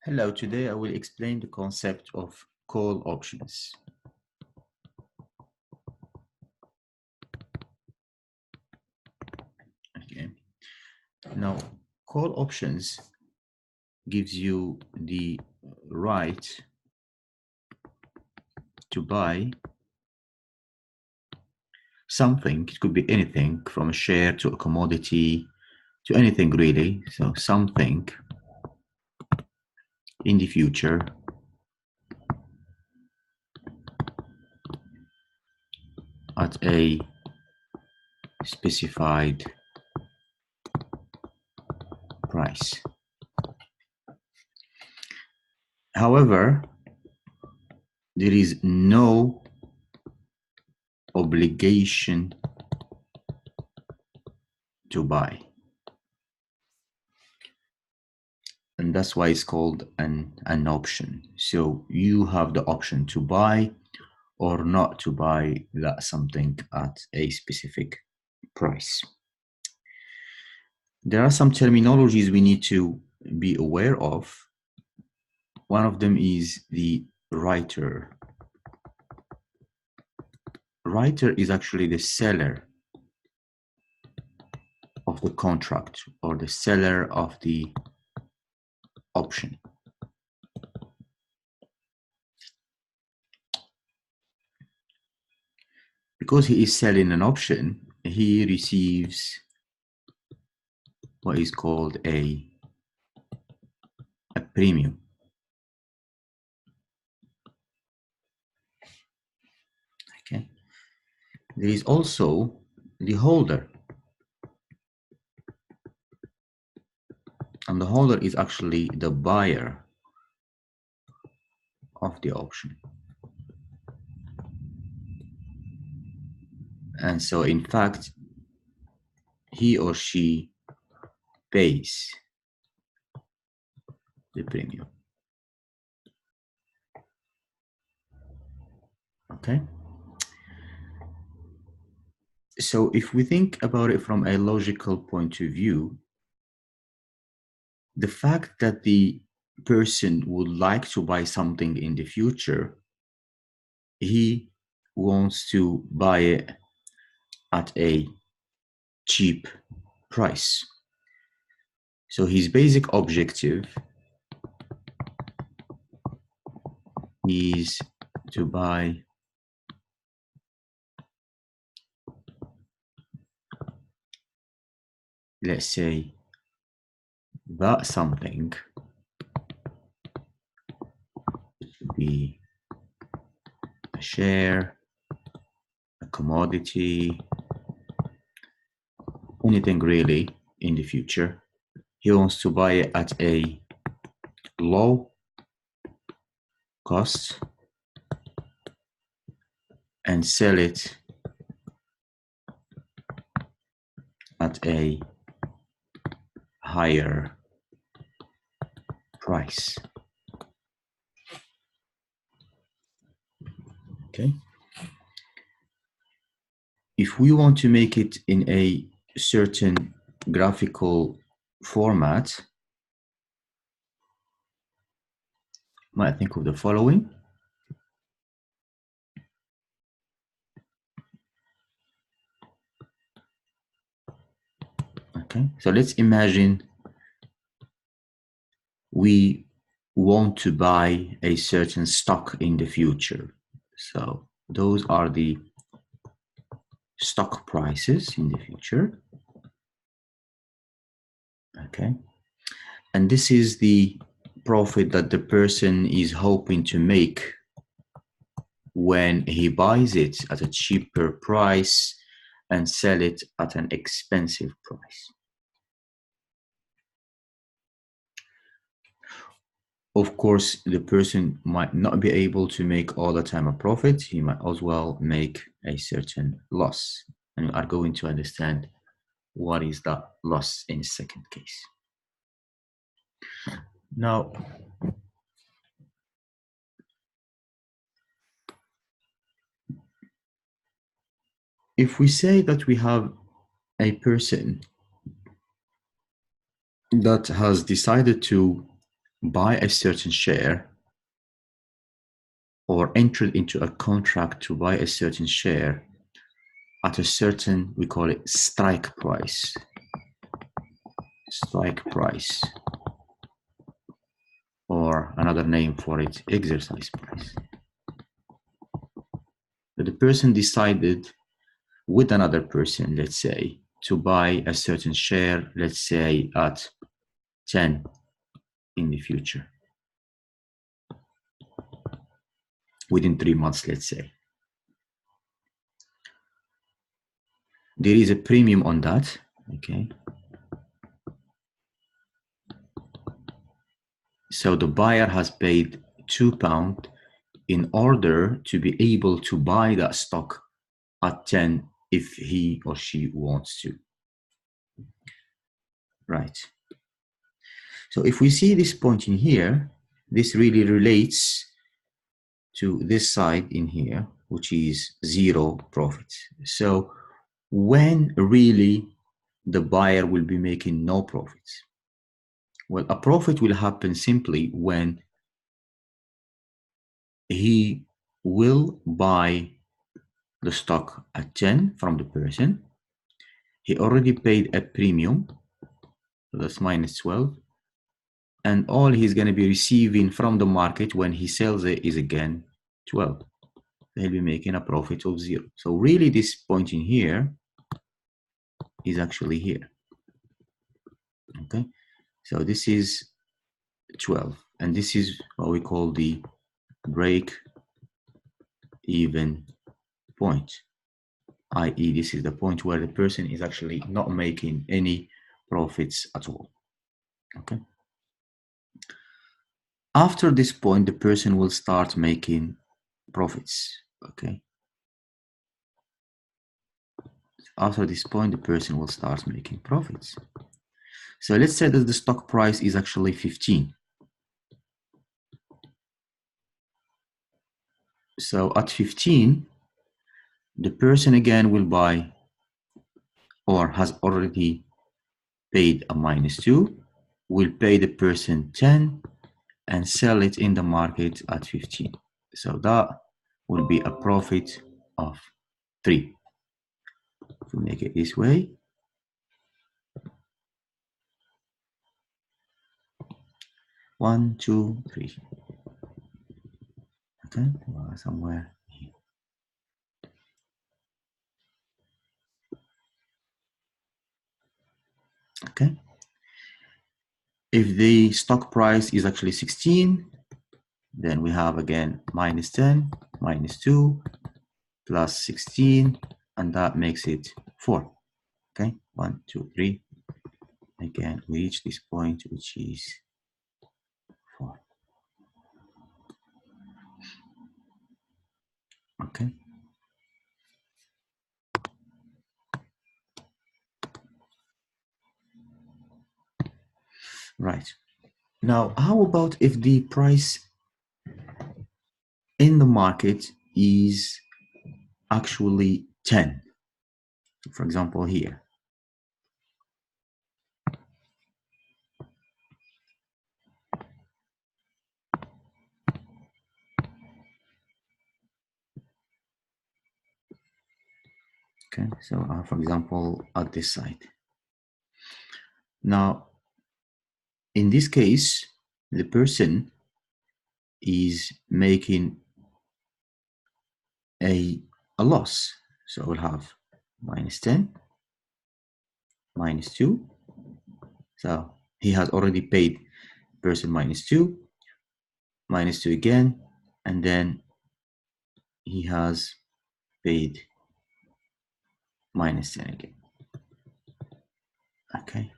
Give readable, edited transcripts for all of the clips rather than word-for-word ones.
Hello, today I will explain the concept of call options. Okay. Now, call options gives you the right to buy something. It could be anything from a share to a commodity to anything really. So something in the future at a specified price. However, there is no obligation to buy. And that's why it's called an option. So you have the option to buy or not to buy that something at a specific price. There are some terminologies we need to be aware of. One of them is the writer. Writer is actually the seller of the contract or the seller of the option. Because he is selling an option, he receives what is called a premium. Okay. There is also the holder. And the holder is actually the buyer of the option. And so in fact, he or she pays the premium. Okay. So if we think about it from a logical point of view, the fact that the person would like to buy something in the future, he wants to buy it at a cheap price. So his basic objective is to buy let's say that something could be a share, a commodity, anything really in the future. He wants to buy it at a low cost and sell it at a higher price. Okay. If we want to make it in a certain graphical format, might think of the following. Okay, so let's imagine we want to buy a certain stock in the future. So those are the stock prices in the future. Okay. And this is the profit that the person is hoping to make when he buys it at a cheaper price and sell it at an expensive price. Of course, the person might not be able to make all the time a profit. He might as well make a certain loss. And we are going to understand what is that loss in the second case. Now, if we say that we have a person that has decided to buy a certain share or entered into a contract to buy a certain share at a certain, we call it strike price. Strike price. Or another name for it, exercise price. But the person decided with another person, let's say, to buy a certain share, let's say at 10 in the future, within 3 months, let's say. There is a premium on that, okay? So the buyer has paid £2 in order to be able to buy that stock at 10 if he or she wants to. Right. So if we see this point in here, this really relates to this side in here, which is zero profit. So when really the buyer will be making no profits? Well, a profit will happen simply when he will buy the stock at 10 from the person. He already paid a premium, so that's minus 12. And all he's going to be receiving from the market when he sells it is again 12. He'll be making a profit of 0. So really this point in here is actually here. Okay, so this is 12, and this is what we call the break even point, i.e. this is the point where the person is actually not making any profits at all. Okay, after this point the person will start making profits. Okay, after this point the person will start making profits. So let's say that the stock price is actually 15. So at 15 the person again will buy, or has already paid a minus 2, will pay the person 10 and sell it in the market at 15. So that will be a profit of 3. If we make it this way, 1, 2, 3. Okay, well, somewhere here. Okay, if the stock price is actually 16, then we have again minus 10, minus 2, plus 16, and that makes it 4. Okay, 1, 2, 3. Again, we reach this point, which is 4. Okay. Right. Now, how about if the price in the market is actually 10? For example, here. Okay, so for example, at this side. Now, in this case, the person is making a loss. So we'll have minus 10, minus 2. So he has already paid person minus 2, minus 2 again, and then he has paid minus 10 again. Okay.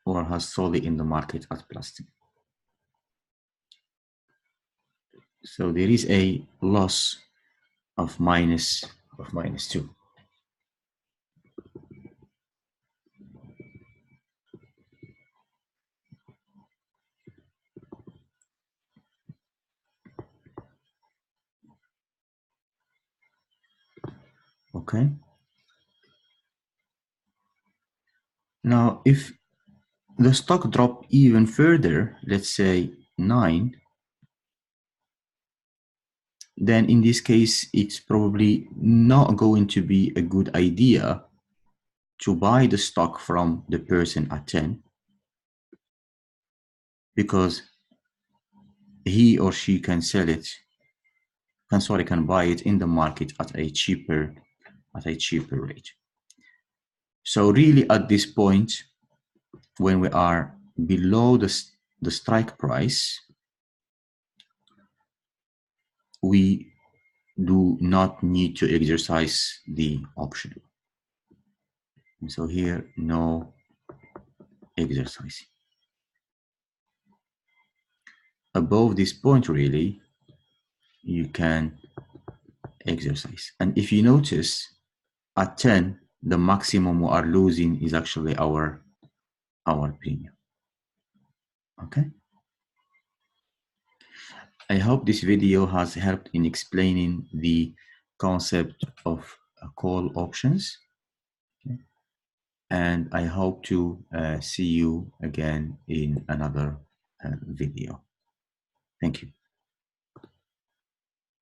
Or has sold it in the market at plus 10. So there is a loss of minus 2. Okay. Now, if the stock drop even further, let's say 9, then in this case, it's probably not going to be a good idea to buy the stock from the person at 10, because he or she can sell it, can buy it in the market at a cheaper rate. So really at this point, when we are below the strike price, we do not need to exercise the option. And so here, no exercising. Above this point, really, you can exercise. And if you notice, at 10, the maximum we are losing is actually our premium. Okay. I hope this video has helped in explaining the concept of call options. Okay. And I hope to see you again in another video. Thank you.